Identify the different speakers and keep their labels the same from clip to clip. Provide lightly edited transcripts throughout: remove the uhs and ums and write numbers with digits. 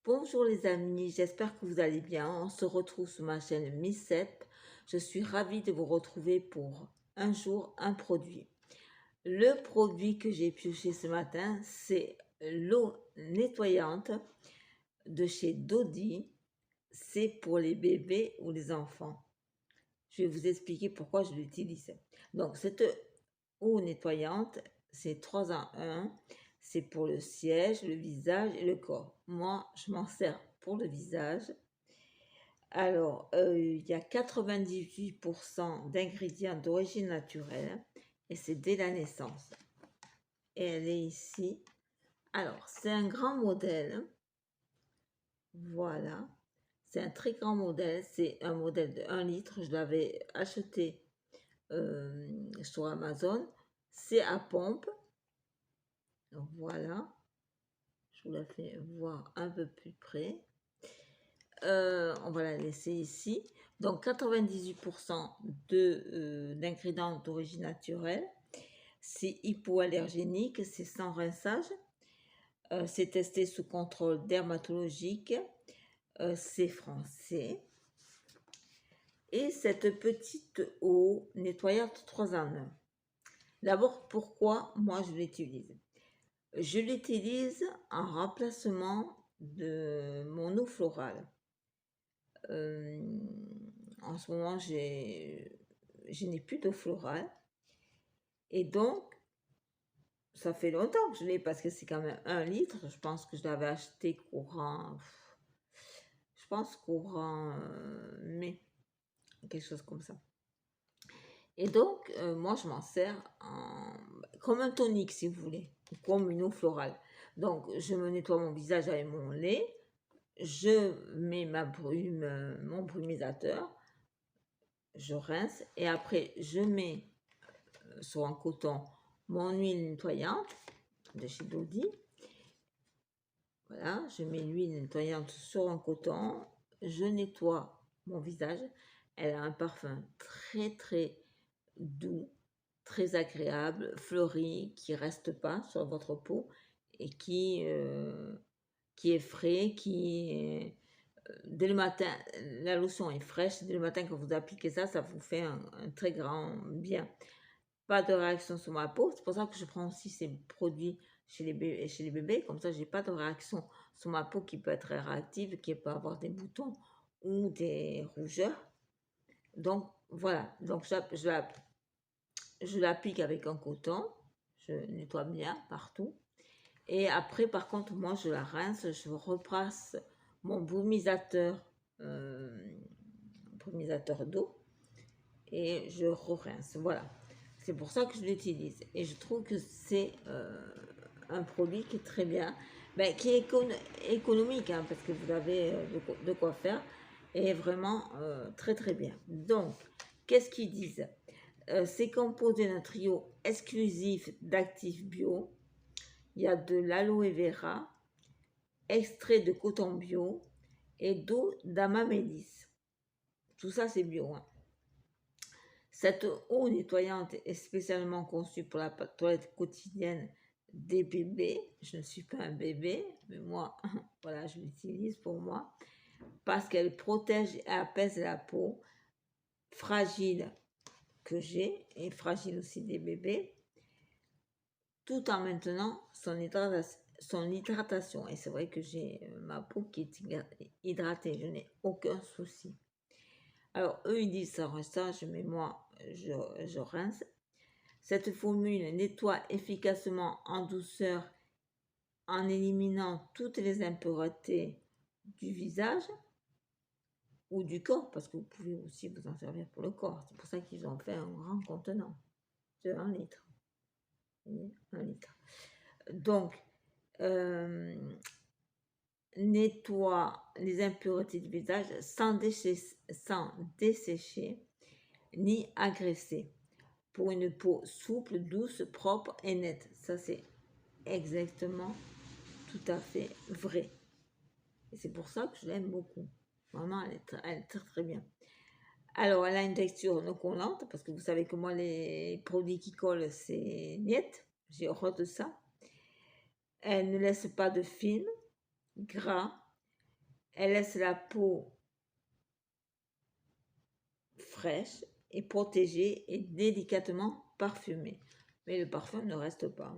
Speaker 1: Bonjour les amis, j'espère que vous allez bien. On se retrouve sur ma chaîne Miss Sep. Je suis ravie de vous retrouver pour un jour, un produit. Le produit que j'ai pioché ce matin, c'est l'eau nettoyante de chez Dodi. C'est pour les bébés ou les enfants. Je vais vous expliquer pourquoi je l'utilise. Donc cette eau nettoyante, c'est 3 en 1. C'est pour le siège, le visage et le corps. Moi, je m'en sers pour le visage. Alors, il y a 98% d'ingrédients d'origine naturelle et c'est dès la naissance. Et elle est ici. Alors, c'est un grand modèle. Voilà. C'est un très grand modèle. C'est un modèle de 1 litre. Je l'avais acheté sur Amazon. C'est à pompe. Voilà. Je vous la fais voir un peu plus près. On va la laisser ici. Donc 98% d'ingrédients d'origine naturelle. C'est hypoallergénique, c'est sans rinçage. C'est testé sous contrôle dermatologique. C'est français. Et cette petite eau nettoyante 3 en 1. D'abord, pourquoi moi je l'utilise? Je l'utilise en remplacement de mon eau florale. En ce moment, je n'ai plus d'eau florale. Et donc, ça fait longtemps que je l'ai parce que c'est quand même 1 litre. Je pense que je l'avais acheté courant mai, quelque chose comme ça. Et donc, moi, je m'en sers comme un tonique, si vous voulez, comme une eau florale. Donc, je me nettoie mon visage avec mon lait. Je mets mon brumisateur. Je rince et après, je mets sur un coton mon huile nettoyante de chez Dodi. Voilà, je mets l'huile nettoyante sur un coton. Je nettoie mon visage. Elle a un parfum très très doux, très agréable, fleuri, qui ne reste pas sur votre peau et qui est frais, dès le matin, la lotion est fraîche. Dès le matin, quand vous appliquez ça, ça vous fait un très grand bien. Pas de réaction sur ma peau. C'est pour ça que je prends aussi ces produits chez les bébés. Comme ça, je n'ai pas de réaction sur ma peau qui peut être très réactive, qui peut avoir des boutons ou des rougeurs. Donc, voilà. Donc, je l'applique avec un coton. Je nettoie bien partout. Et après, par contre, moi, je la rince. Je repasse mon brumisateur d'eau et je re-rince. Voilà. C'est pour ça que je l'utilise. Et je trouve que c'est un produit qui est très bien, qui est économique, hein, parce que vous avez de quoi faire, et vraiment très très bien. Donc, qu'est-ce qu'ils disent? C'est composé d'un trio exclusif d'actifs bio. Il y a de l'aloe vera, extrait de coton bio et d'eau d'amamélis. Tout ça, c'est bio. Hein. Cette eau nettoyante est spécialement conçue pour la toilette quotidienne des bébés. Je ne suis pas un bébé, mais moi, voilà, je l'utilise pour moi parce qu'elle protège et apaise la peau fragile que j'ai et fragile aussi des bébés, tout en maintenant son hydratation. Et c'est vrai que j'ai ma peau qui est hydratée, je n'ai aucun souci. Alors, eux, ils disent ça rinçage, mais moi, je rince. Cette formule nettoie efficacement en douceur en éliminant toutes les impuretés du visage ou du corps, parce que vous pouvez aussi vous en servir pour le corps. C'est pour ça qu'ils ont fait un grand contenant de 1 litre. 1 litre. Donc, nettoie les impuretés du visage sans dessécher ni agresser pour une peau souple, douce, propre et nette. Ça, c'est exactement tout à fait vrai. Et c'est pour ça que je l'aime beaucoup. Vraiment, elle est très très bien. Alors, elle a une texture non collante, parce que vous savez que moi, les produits qui collent, c'est niet. J'ai horreur de ça. Elle ne laisse pas de film, gras, Elle laisse la peau fraîche et protégée et délicatement parfumée. Mais le parfum ne reste pas.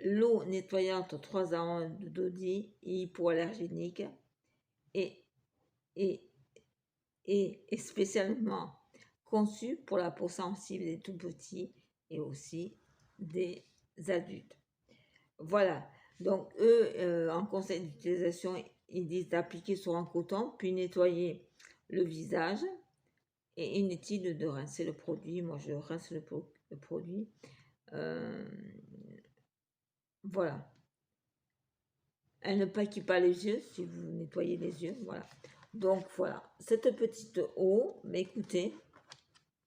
Speaker 1: L'eau nettoyante 3 à 1 de Dodi, hypoallergénique et, et, est spécialement conçue pour la peau sensible des tout petits et aussi des adultes. Voilà, donc eux, en conseil d'utilisation, ils disent d'appliquer sur un coton, puis nettoyer le visage. Et inutile de rincer le produit. Moi, je rince le produit. Voilà. Elle ne paquille pas les yeux si vous nettoyez les yeux. Voilà. Donc, voilà. Cette petite eau, mais écoutez,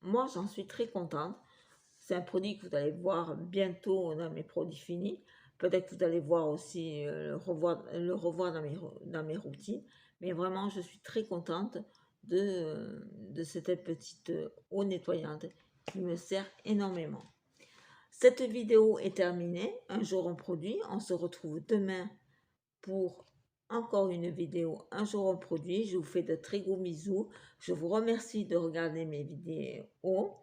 Speaker 1: moi, j'en suis très contente. C'est un produit que vous allez voir bientôt dans mes produits finis. Peut-être que vous allez voir aussi le revoir dans mes routines. Mais vraiment, je suis très contente de cette petite eau nettoyante qui me sert énormément. Cette vidéo est terminée. Un jour un produit. On se retrouve demain pour encore une vidéo Un jour un produit. Je vous fais de très gros bisous. Je vous remercie de regarder mes vidéos.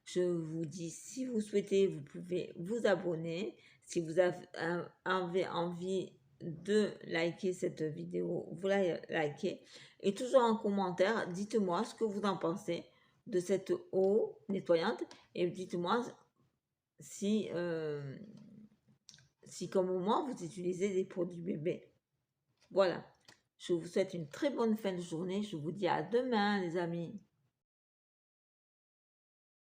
Speaker 1: Je vous dis, si vous souhaitez, vous pouvez vous abonner. Si vous avez envie de liker cette vidéo, vous la likez. Et toujours en commentaire, dites-moi ce que vous en pensez de cette eau nettoyante. Et dites-moi si, si comme moi, vous utilisez des produits bébés. Voilà. Je vous souhaite une très bonne fin de journée. Je vous dis à demain, les amis.